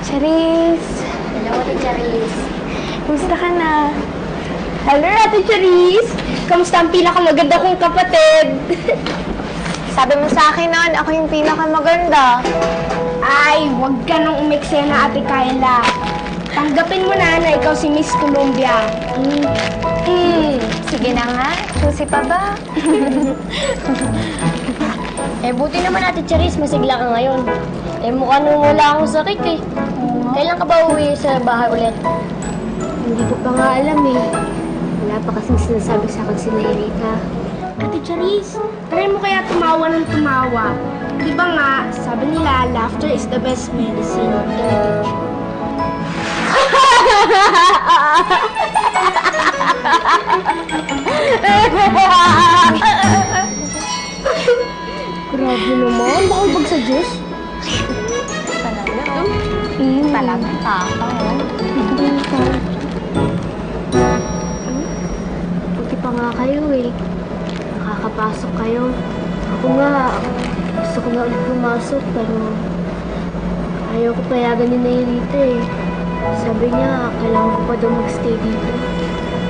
Charis! Hello, Ate Charis. Kumusta ka na? Hello, Ate Charis! Kamusta ang pinakamaganda kong kapatid? Sabi mo sa akin noon, ako yung pinakamaganda. Ay, wag ka nung umeksena, Ate Kayla. Tanggapin mo na ikaw si Miss Columbia. Sige na nga. Susi pa ba? Buti naman, Ate Charis, masigla ka ngayon. Mukha nung wala akong sakit eh. Kailan ka ba uwi sa bahay ulit? Hindi ko pa nga alam eh. Wala pa kasing sinasabi sa akin si Nairita. Ate Charis, try mo kaya tumawa ng tumawa. Di ba nga, sabi nila, laughter is the best medicine. Grabe naman, baka bag sa Diyos. Talaga. Talaga. Buti pa nga kayo eh. Nakakapasok kayo. Ako nga, gusto ko na ulit pumasok pero ayaw ko payagan ni Nairita eh. Sabi niya, kailangan ko pa daw magstay dito.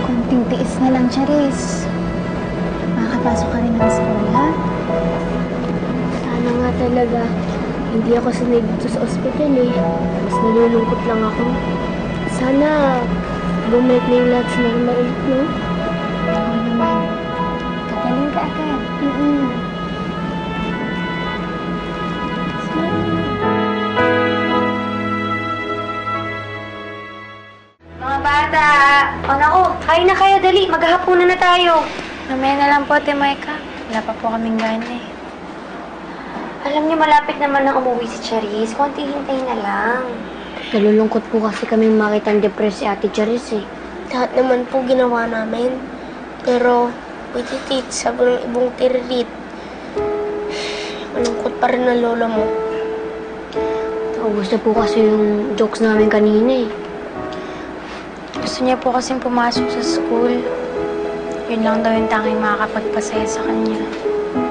Kunting tiis na lang, Charis. Makakapasok ka rin ng school, ha? Sana nga talaga. Hindi ako sanay dito sa ospital eh. Mas nalulungkot lang ako. Sana bumalik na yung lahat sa normal ulit, no? Oo naman. Kagaling ka agad. Mga bata! O naku, kain na kayo, dali. Maghahapunan na tayo. Mamaya na lang po, Ate Maika. Wala pa po kaming gana eh. Alam niyo, malapit naman na umuwi si Charis. Konti hintay na lang. Nalulungkot po kasi kami makitang depressed si Ate Charis eh. Lahat naman po ginawa namin. Pero, wait it, sabi ng ibong tiririt. Malungkot pa rin ang lola mo. Ubus na po kasi yung jokes namin kanina eh. Gusto niya po kasing pumasok sa school. Yun lang daw yung tanging makakapagpasaya sa kanya.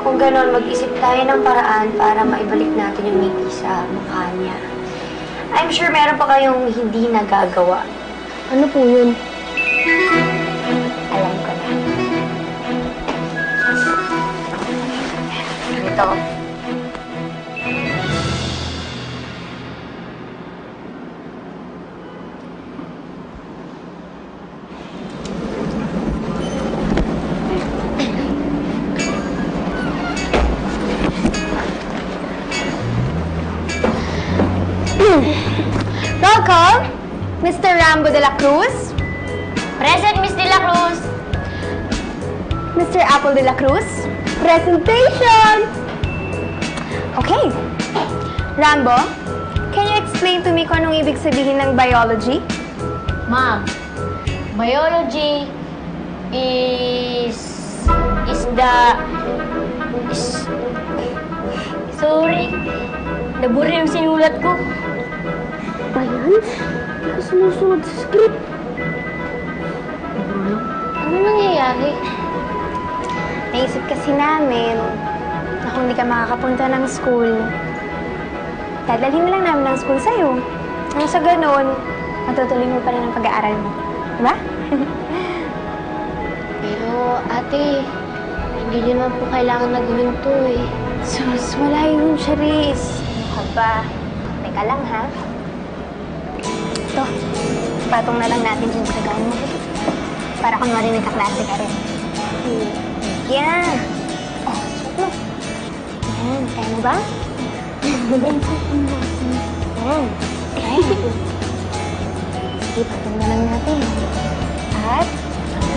Kung gano'n, mag-isip tayo ng paraan para maibalik natin yung ngiti sa mukha niya. I'm sure meron pa kayong hindi nagagawa. Ano po yun? Alam ko na. Ito. Welcome, Mr. Rambo de la Cruz, Present, Miss De La Cruz! Mr. Apple de la Cruz. Presentation! Okay. Rambo, can you explain to me kung anong ibig sabihin ng biology? Ma'am, biology is sorry, nabura yung sinulat ko. Ba yan? Hindi ko sumusunod sa script. Ano nangyayari? Naisip kasi namin na kung hindi ka makakapunta ng school, dadalhin na lang namin ng school sa'yo. Nang sa ganun, matutuloy mo pa rin ang pag-aaral mo. Diba? Pero ate, hindi niyo naman po kailangan na gawin to eh. Sus, wala yun, Charis. Ano ka ba? Teka lang, ha? Ito, patong na lang natin dyan sa gawin mo. Para kunwari may kaklase ka rin. Yan. Oh, suot mo. Yan, kaya mo ba? Yan. Okay. Sige, patong na lang natin. At,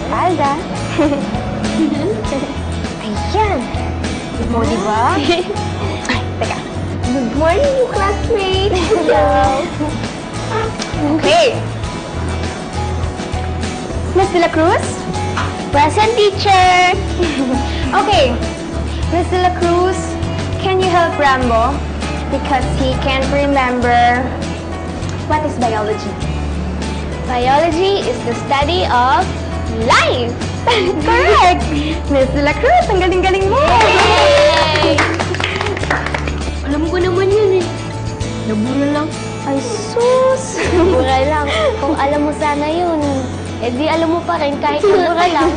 palda. Ayan. O, diba? Ay, teka. Good morning, you classmate! Hello. Okay. Miss De La Cruz? Present, teacher! Okay. Miss De La Cruz, can you help Rambo? Because he can't remember what is biology. Biology is the study of life. Correct! Miss De La Cruz, ang galing-galing mo! Alam ko naman yun eh. Nabula lang. Ay, sus! Mura lang. Kung alam mo sana yun, eh di alam mo pa rin kahit mura lang.